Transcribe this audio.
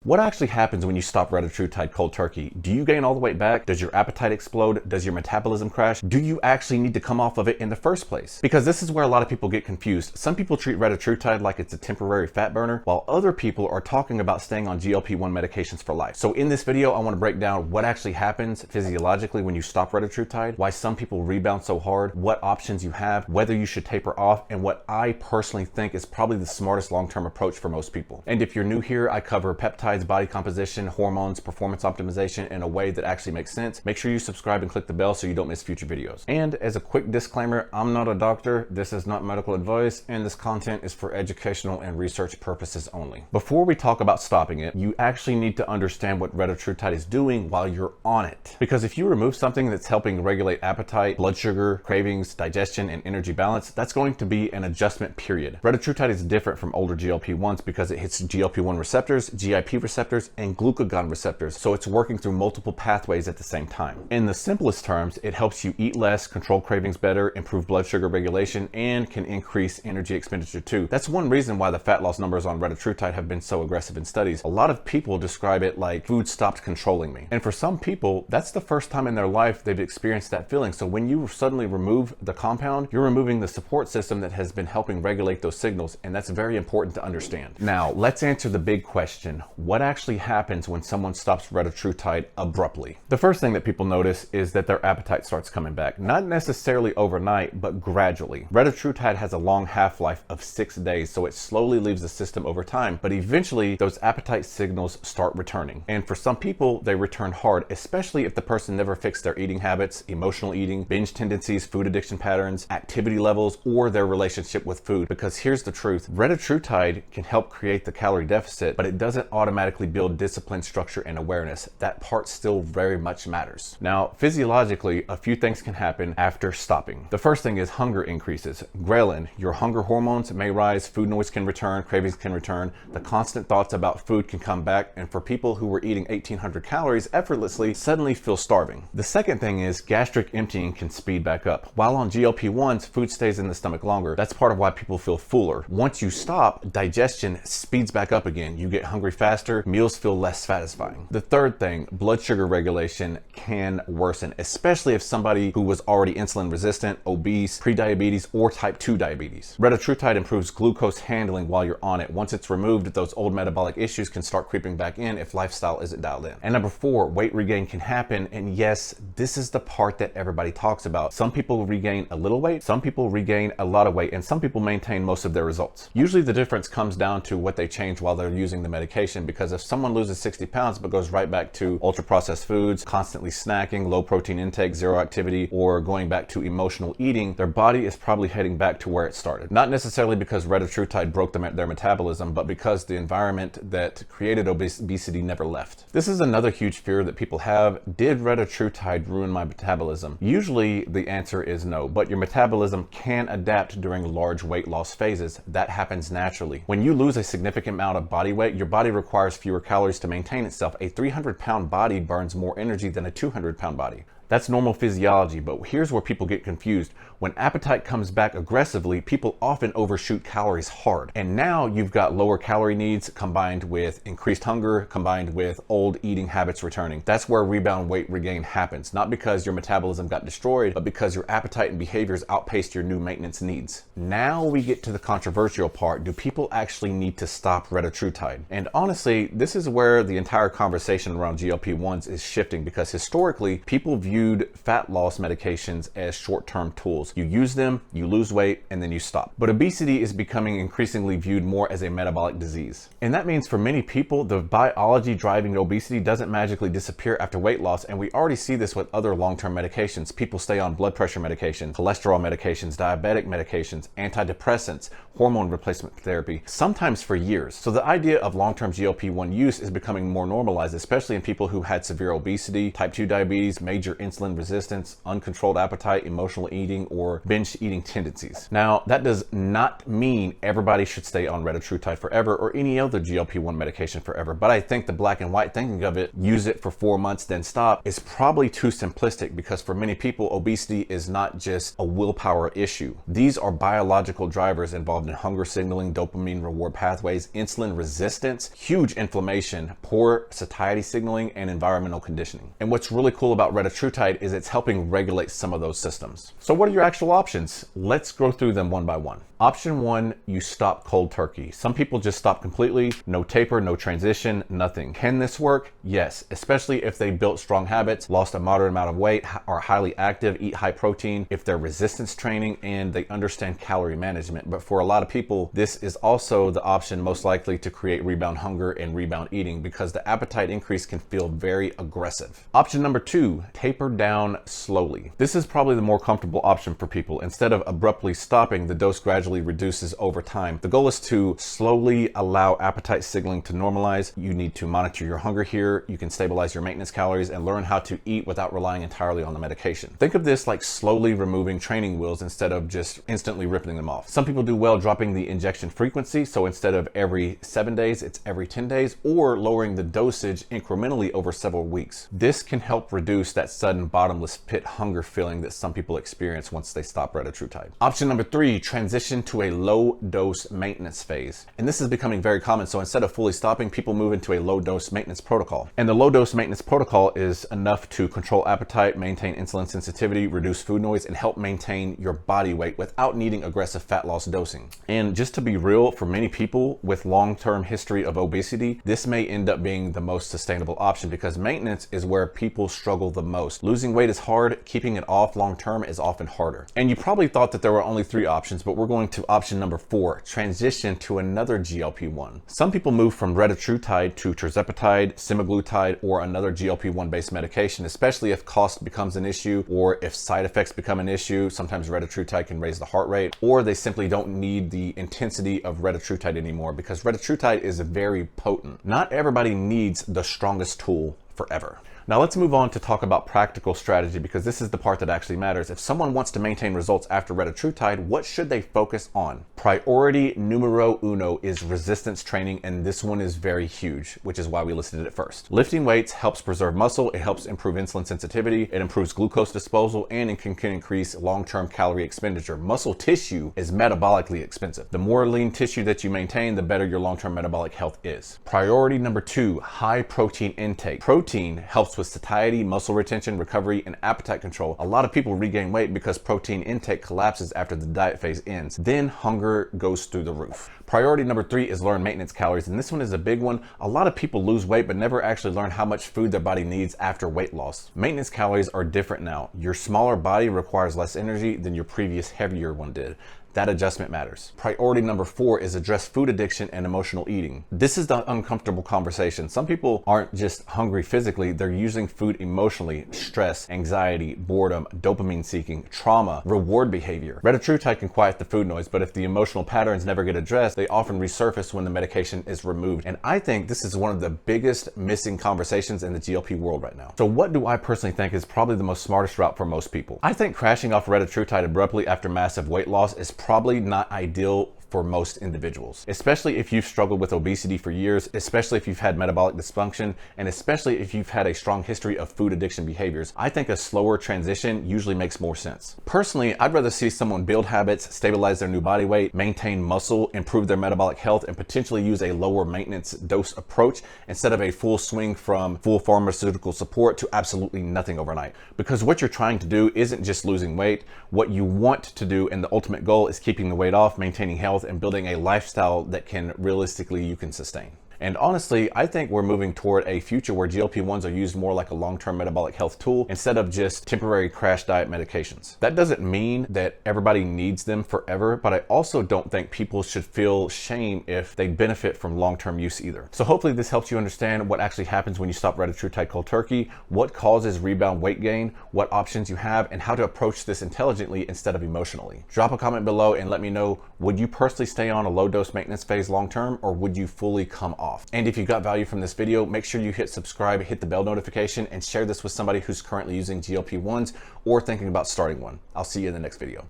What actually happens when you stop Retatrutide cold turkey? Do you gain all the weight back? Does your appetite explode? Does your metabolism crash? Do you actually need to come off of it in the first place? Because this is where a lot of people get confused. Some people treat Retatrutide like it's a temporary fat burner, while other people are talking about staying on GLP-1 medications for life. So in this video, I want to break down what actually happens physiologically when you stop Retatrutide, why some people rebound so hard, what options you have, whether you should taper off, and what I personally think is probably the smartest long-term approach for most people. And if you're new here, I cover peptides, body composition, hormones, performance optimization in a way that actually makes sense. Make sure you subscribe and click the bell so you don't miss future videos. And as a quick disclaimer, I'm not a doctor, this is not medical advice, and this content is for educational and research purposes only. Before we talk about stopping it, you actually need to understand what Retatrutide is doing while you're on it. Because if you remove something that's helping regulate appetite, blood sugar, cravings, digestion, and energy balance, that's going to be an adjustment period. Retatrutide is different from older GLP-1s because it hits GLP-1 receptors, GIP receptors, and glucagon receptors, so it's working through multiple pathways at the same time. In the simplest terms, it helps you eat less, control cravings better, improve blood sugar regulation, and can increase energy expenditure too. That's one reason why the fat loss numbers on Retatrutide have been so aggressive in studies. A lot of people describe it like food stopped controlling me. And for some people, that's the first time in their life they've experienced that feeling. So when you suddenly remove the compound, you're removing the support system that has been helping regulate those signals, and that's very important to understand. Now, let's answer the big question. What actually happens when someone stops Retatrutide abruptly? The first thing that people notice is that their appetite starts coming back. Not necessarily overnight, but gradually. Retatrutide has a long half-life of 6 days, so it slowly leaves the system over time, but eventually those appetite signals start returning. And for some people, they return hard, especially if the person never fixed their eating habits, emotional eating, binge tendencies, food addiction patterns, activity levels, or their relationship with food. Because here's the truth, Retatrutide can help create the calorie deficit, but it doesn't automatically build discipline, structure, and awareness. That part still very much matters. Now, physiologically, a few things can happen after stopping. The first thing is hunger increases. Ghrelin, your hunger hormones, may rise, food noise can return, cravings can return, the constant thoughts about food can come back, and for people who were eating 1,800 calories effortlessly, suddenly feel starving. The second thing is gastric emptying can speed back up. While on GLP-1s, food stays in the stomach longer. That's part of why people feel fuller. Once you stop, digestion speeds back up again. You get hungry faster, meals feel less satisfying. The third thing, blood sugar regulation can worsen, especially if somebody who was already insulin resistant, obese, prediabetes, or type 2 diabetes. Retatrutide improves glucose handling while you're on it. Once it's removed, those old metabolic issues can start creeping back in if lifestyle isn't dialed in. And number 4, weight regain can happen. And yes, this is the part that everybody talks about. Some people regain a little weight, some people regain a lot of weight, and some people maintain most of their results. Usually the difference comes down to what they change while they're using the medication, because if someone loses 60 pounds but goes right back to ultra processed foods, constantly snacking, low protein intake, zero activity, or going back to emotional eating, their body is probably heading back to where it started. Not necessarily because Retatrutide broke their metabolism, but because the environment that created obesity never left. This is another huge fear that people have. Did Retatrutide ruin my metabolism? Usually the answer is no, but your metabolism can adapt during large weight loss phases. That happens naturally. When you lose a significant amount of body weight, your body requires fewer calories to maintain itself. A 300-pound body burns more energy than a 200-pound body. That's normal physiology, but here's where people get confused. When appetite comes back aggressively, people often overshoot calories hard. And now you've got lower calorie needs combined with increased hunger, combined with old eating habits returning. That's where rebound weight regain happens. Not because your metabolism got destroyed, but because your appetite and behaviors outpaced your new maintenance needs. Now we get to the controversial part. Do people actually need to stop Retatrutide? And honestly, this is where the entire conversation around GLP-1s is shifting, because historically, people viewed fat loss medications as short-term tools. You use them, you lose weight, and then you stop. But obesity is becoming increasingly viewed more as a metabolic disease. And that means for many people, the biology driving obesity doesn't magically disappear after weight loss, and we already see this with other long-term medications. People stay on blood pressure medications, cholesterol medications, diabetic medications, antidepressants, hormone replacement therapy, sometimes for years. So the idea of long-term GLP-1 use is becoming more normalized, especially in people who had severe obesity, type 2 diabetes, major insulin resistance, uncontrolled appetite, emotional eating, or binge eating tendencies. Now, that does not mean everybody should stay on Retatrutide forever or any other GLP-1 medication forever, but I think the black and white thinking of it, use it for 4 months, then stop, is probably too simplistic, because for many people, obesity is not just a willpower issue. These are biological drivers involved in hunger signaling, dopamine reward pathways, insulin resistance, huge inflammation, poor satiety signaling, and environmental conditioning. And what's really cool about Retatrutide is it's helping regulate some of those systems. So what are your actual options? Let's go through them one by one. Option 1, you stop cold turkey. Some people just stop completely, no taper, no transition, nothing. Can this work? Yes, especially if they built strong habits, lost a moderate amount of weight, are highly active, eat high protein, if they're resistance training, and they understand calorie management. But for a lot of people, this is also the option most likely to create rebound hunger and rebound eating, because the appetite increase can feel very aggressive. Option number 2, taper down slowly. This is probably the more comfortable option for people. Instead of abruptly stopping, the dose gradually reduces over time. The goal is to slowly allow appetite signaling to normalize. You need to monitor your hunger here. You can stabilize your maintenance calories and learn how to eat without relying entirely on the medication. Think of this like slowly removing training wheels instead of just instantly ripping them off. Some people do well dropping the injection frequency, so instead of every 7 days, it's every 10 days, or lowering the dosage incrementally over several weeks. This can help reduce that sudden bottomless pit hunger feeling that some people experience once they stop Retatrutide. Option number 3, transition to a low dose maintenance phase. And this is becoming very common. So instead of fully stopping, people move into a low dose maintenance protocol. And the low dose maintenance protocol is enough to control appetite, maintain insulin sensitivity, reduce food noise, and help maintain your body weight without needing aggressive fat loss dosing. And just to be real, for many people with long-term history of obesity, this may end up being the most sustainable option, because maintenance is where people struggle the most. Losing weight is hard, keeping it off long-term is often harder. And you probably thought that there were only 3 options, but we're going to option number 4, transition to another GLP-1. Some people move from Retatrutide to tirzepatide, semaglutide, or another GLP-1 based medication, especially if cost becomes an issue or if side effects become an issue. Sometimes Retatrutide can raise the heart rate, or they simply don't need the intensity of Retatrutide anymore, because Retatrutide is very potent. Not everybody needs the strongest tool forever. Now let's move on to talk about practical strategy, because this is the part that actually matters. If someone wants to maintain results after Retatrutide, what should they focus on? Priority numero uno is resistance training, and this one is very huge, which is why we listed it first. Lifting weights helps preserve muscle, it helps improve insulin sensitivity, it improves glucose disposal, and it can increase long-term calorie expenditure. Muscle tissue is metabolically expensive. The more lean tissue that you maintain, the better your long-term metabolic health is. Priority number 2, high protein intake. Protein helps with satiety, muscle retention, recovery, and appetite control. A lot of people regain weight because protein intake collapses after the diet phase ends. Then hunger goes through the roof. Priority number 3 is learn maintenance calories, and this one is a big one. A lot of people lose weight but never actually learn how much food their body needs after weight loss. Maintenance calories are different now. Your smaller body requires less energy than your previous heavier one did. That adjustment matters. Priority number 4 is address food addiction and emotional eating. This is the uncomfortable conversation. Some people aren't just hungry physically, they're using food emotionally. Stress, anxiety, boredom, dopamine seeking, trauma, reward behavior. Retatrutide can quiet the food noise, but if the emotional patterns never get addressed, they often resurface when the medication is removed. And I think this is one of the biggest missing conversations in the GLP world right now. So what do I personally think is probably the most smartest route for most people? I think crashing off Retatrutide abruptly after massive weight loss is probably not ideal for most individuals, especially if you've struggled with obesity for years, especially if you've had metabolic dysfunction, and especially if you've had a strong history of food addiction behaviors. I think a slower transition usually makes more sense. Personally, I'd rather see someone build habits, stabilize their new body weight, maintain muscle, improve their metabolic health, and potentially use a lower maintenance dose approach instead of a full swing from full pharmaceutical support to absolutely nothing overnight. Because what you're trying to do isn't just losing weight. What you want to do, and the ultimate goal, is keeping the weight off, maintaining health, and building a lifestyle that can realistically you can sustain. And honestly, I think we're moving toward a future where GLP-1s are used more like a long-term metabolic health tool instead of just temporary crash diet medications. That doesn't mean that everybody needs them forever, but I also don't think people should feel shame if they benefit from long-term use either. So hopefully this helps you understand what actually happens when you stop Retatrutide cold turkey, what causes rebound weight gain, what options you have, and how to approach this intelligently instead of emotionally. Drop a comment below and let me know, would you personally stay on a low-dose maintenance phase long-term, or would you fully come off off. And if you got value from this video, make sure you hit subscribe, hit the bell notification, and share this with somebody who's currently using GLP-1s or thinking about starting one. I'll see you in the next video.